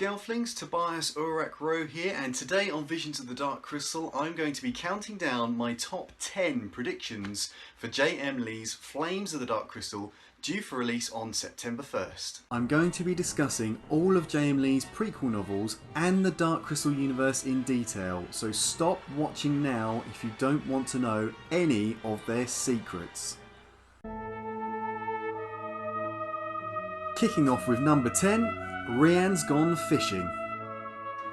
Gelflings, Tobias Urak Rowe here, and today on Visions of the Dark Crystal I'm going to be counting down my top 10 predictions for J.M. Lee's Flames of the Dark Crystal, due for release on September 1st. I'm going to be discussing all of J.M. Lee's prequel novels and the Dark Crystal universe in detail, so stop watching now if you don't want to know any of their secrets. Kicking off with number 10, Ren Gone Fishing.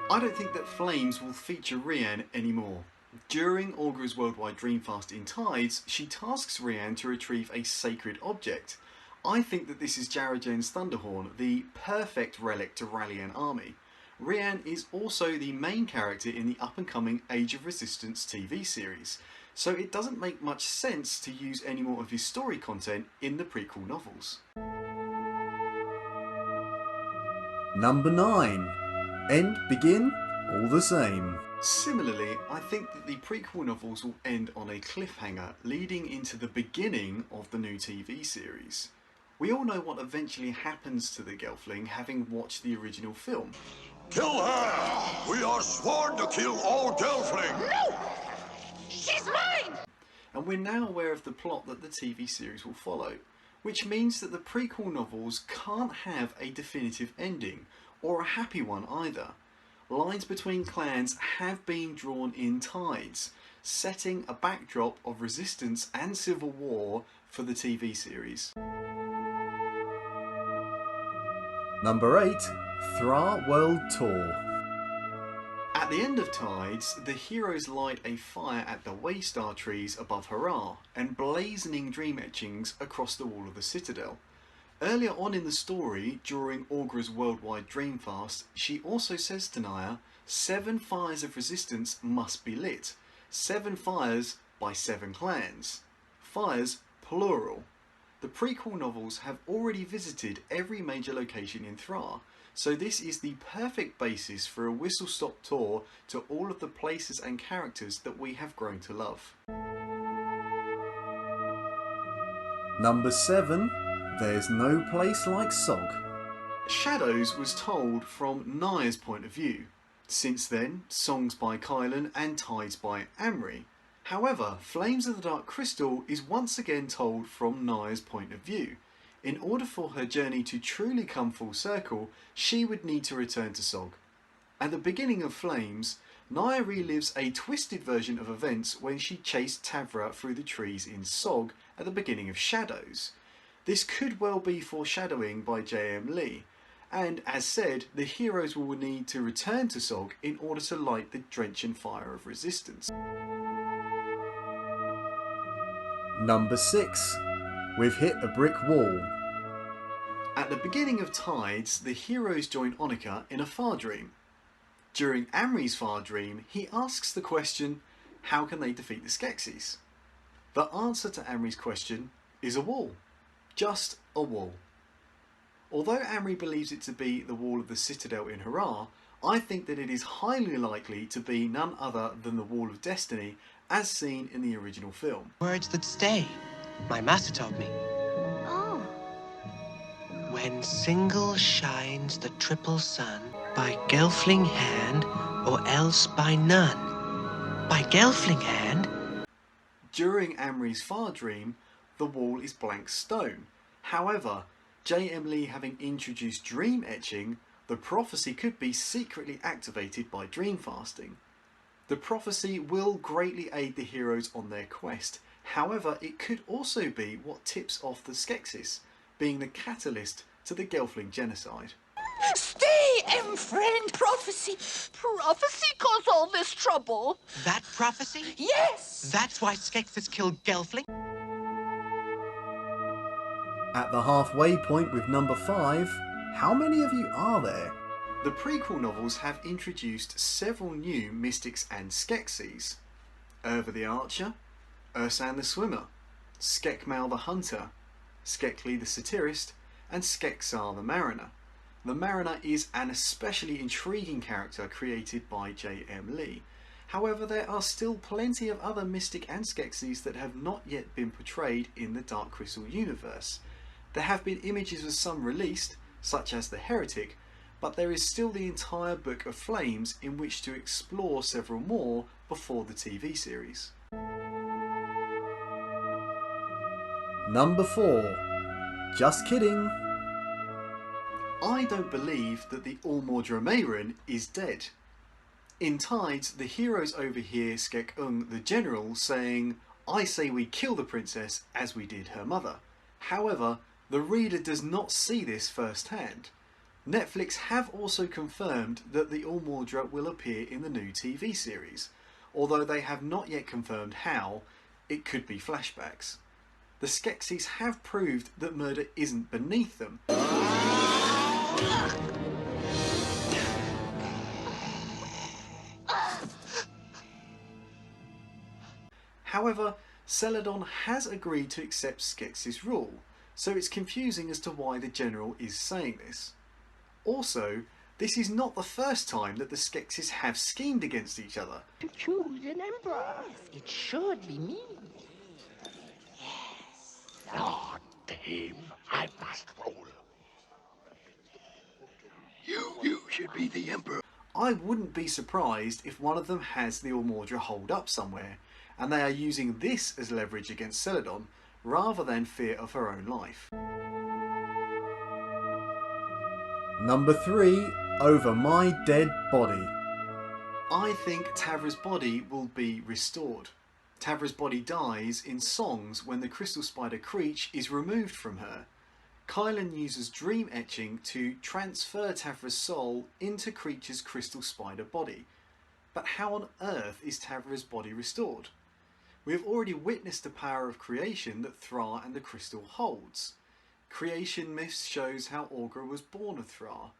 I don't think that Flames will feature Rian anymore. During Aughra's worldwide dreamfast in Tides, she tasks Rian to retrieve a sacred object. I think that this is Jarajan's Thunderhorn, the perfect relic to rally an army. Rian is also the main character in the up-and-coming Age of Resistance TV series, so it doesn't make much sense to use any more of his story content in the prequel novels. Number 9. End, begin, all the same. Similarly, I think that the prequel novels will end on a cliffhanger, leading into the beginning of the new TV series. We all know what eventually happens to the Gelfling, having watched the original film. Kill her! We are sworn to kill all Gelfling! No! She's mine! And we're now aware of the plot that the TV series will follow, which means that the prequel novels can't have a definitive ending, or a happy one either. Lines between clans have been drawn in Tides, setting a backdrop of resistance and civil war for the TV series. Number 8. Throught World Tour. At the end of Tides, the heroes light a fire at the Waystar trees above Hurrah, and blazoning dream etchings across the wall of the Citadel. Earlier on in the story, during Aughra's worldwide dreamfast, she also says to Naya, 7 fires of resistance must be lit. 7 fires by 7 clans. Fires, plural. The prequel novels have already visited every major location in Throught, so this is the perfect basis for a whistle-stop tour to all of the places and characters that we have grown to love. Number 7. There's no place like Sog. Shadows was told from Naya's point of view. Since then, songs by Kylan and Tides by Amory. However, Flames of the Dark Crystal is once again told from Naya's point of view. In order for her journey to truly come full circle, she would need to return to Sog. At the beginning of Flames, Naya relives a twisted version of events when she chased Tavra through the trees in Sog at the beginning of Shadows. This could well be foreshadowing by J.M. Lee, and as said, the heroes will need to return to Sog in order to light the drenching fire of resistance. Number 6. We've hit a brick wall. At the beginning of Tides, the heroes join Annika in a far dream. During Amory's far dream, he asks the question, how can they defeat the Skeksis? The answer to Amory's question is a wall. Just a wall. Although Amory believes it to be the wall of the Citadel in Hurrah, I think that it is highly likely to be none other than the Wall of Destiny as seen in the original film. Words that stay. My master taught me. Oh. When single shines the triple sun, by Gelfling hand, or else by none. By Gelfling hand. During Amory's far dream, the wall is blank stone. However, J.M. Lee having introduced dream etching, the prophecy could be secretly activated by dream fasting. The prophecy will greatly aid the heroes on their quest. However, it could also be what tips off the Skeksis, being the catalyst to the Gelfling genocide. Stay, friend! Prophecy! Prophecy caused all this trouble! That prophecy? Yes! That's why Skeksis killed Gelfling? At the halfway point with number 5, how many of you are there? The prequel novels have introduced several new mystics and Skeksis. Urva the Archer, Ursan the Swimmer, Skekmal the Hunter, Skekli the Satirist, and Skeksar the Mariner. The Mariner is an especially intriguing character created by J.M. Lee. However, there are still plenty of other mystic and Skeksis that have not yet been portrayed in the Dark Crystal universe. There have been images of some released, such as the Heretic, but there is still the entire Book of Flames in which to explore several more before the TV series. Number 4. Just kidding. I don't believe that the Allmordra is dead. In Tides, the heroes overhear Skek the general saying, "I say we kill the princess as we did her mother." However, the reader does not see this firsthand. Netflix have also confirmed that the Allmordra will appear in the new TV series, although they have not yet confirmed how. It could be flashbacks. The Skeksis have proved that murder isn't beneath them. However, Celadon has agreed to accept Skeksis' rule, so it's confusing as to why the general is saying this. Also, this is not the first time that the Skeksis have schemed against each other. To choose an emperor. It should be me. Not him. I must rule. You should be the emperor. I wouldn't be surprised if one of them has the Allmordra holed up somewhere, and they are using this as leverage against Celadon, rather than fear of her own life. Number 3. Over my dead body. I think Tavra's body will be restored. Tavra's body dies in songs when the crystal spider Creech is removed from her. Kylan uses dream etching to transfer Tavra's soul into Creech's crystal spider body. But how on earth is Tavra's body restored? We have already witnessed the power of creation that Throught and the crystal holds. Creation myths shows how Aughra was born of Throught,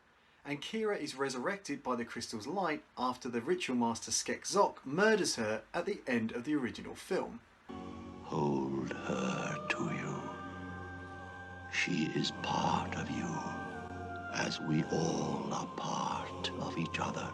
and Kira is resurrected by the crystal's light after the ritual master Skeksis murders her at the end of the original film. Hold her to you. She is part of you, as we all are part of each other.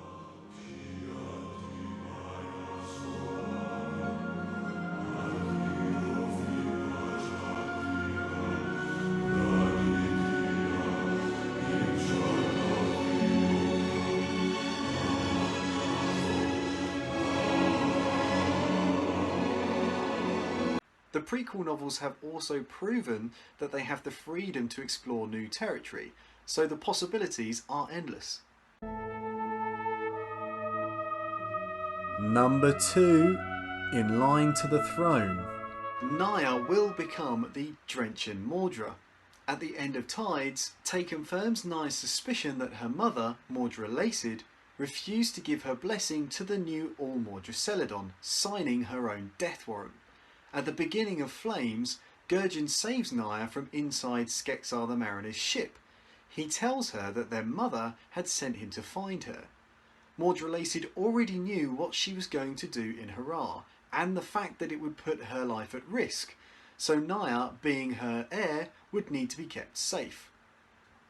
The prequel novels have also proven that they have the freedom to explore new territory, so the possibilities are endless. Number 2. In line to the throne. Naya will become the Drenchen Mordra. At the end of Tides, Tay confirms Naya's suspicion that her mother, Mordra Laced, refused to give her blessing to the new Allmordra Celadon, signing her own death warrant. At the beginning of Flames, Gurgen saves Naya from inside Skeksis the Mariner's ship. He tells her that their mother had sent him to find her. Mordra Laced already knew what she was going to do in Hurrah, and the fact that it would put her life at risk, so Naya, being her heir, would need to be kept safe.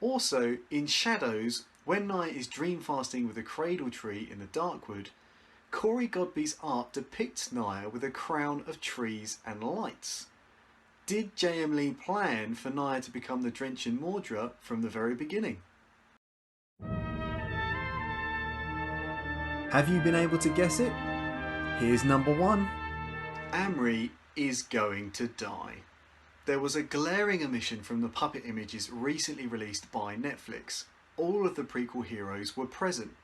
Also, in Shadows, when Naya is dream fasting with a cradle tree in the Darkwood, Corey Godby's art depicts Naya with a crown of trees and lights. Did J.M. Lee plan for Naya to become the Drenchen Mordra from the very beginning? Have you been able to guess it? Here's number 1. Amory is going to die. There was a glaring omission from the puppet images recently released by Netflix. All of the prequel heroes were present.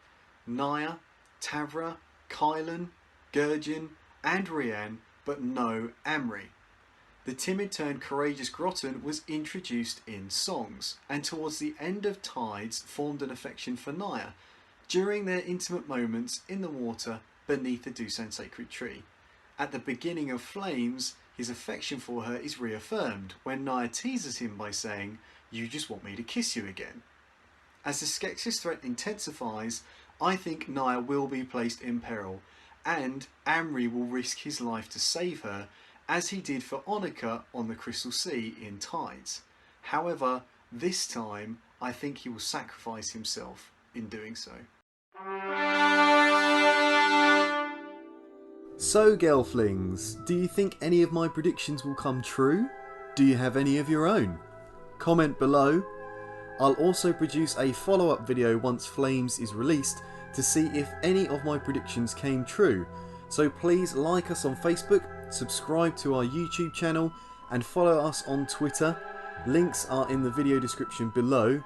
Naya, Tavra, Kylan, Gurgen and Rian, but no Amory. The timid turned courageous Grotton was introduced in songs, and towards the end of Tides formed an affection for Naya during their intimate moments in the water beneath the Dusan sacred tree. At the beginning of Flames, his affection for her is reaffirmed when Naya teases him by saying, "You just want me to kiss you again." As the Skeksis threat intensifies, I think Naya will be placed in peril, and Amory will risk his life to save her, as he did for Onika on the Crystal Sea in Tides. However, this time I think he will sacrifice himself in doing so. So Gelflings, do you think any of my predictions will come true? Do you have any of your own? Comment below. I'll also produce a follow-up video once Flames is released to see if any of my predictions came true. So please like us on Facebook, subscribe to our YouTube channel and follow us on Twitter. Links are in the video description below.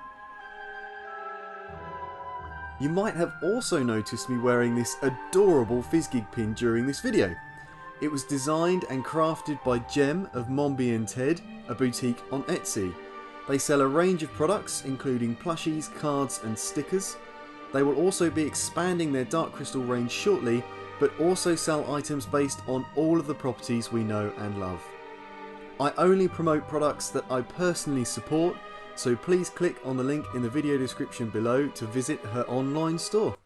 You might have also noticed me wearing this adorable Fizzgig pin during this video. It was designed and crafted by Jem of Mombi and Ted, a boutique on Etsy. They sell a range of products including plushies, cards and stickers. They will also be expanding their Dark Crystal range shortly, but also sell items based on all of the properties we know and love. I only promote products that I personally support, so please click on the link in the video description below to visit her online store.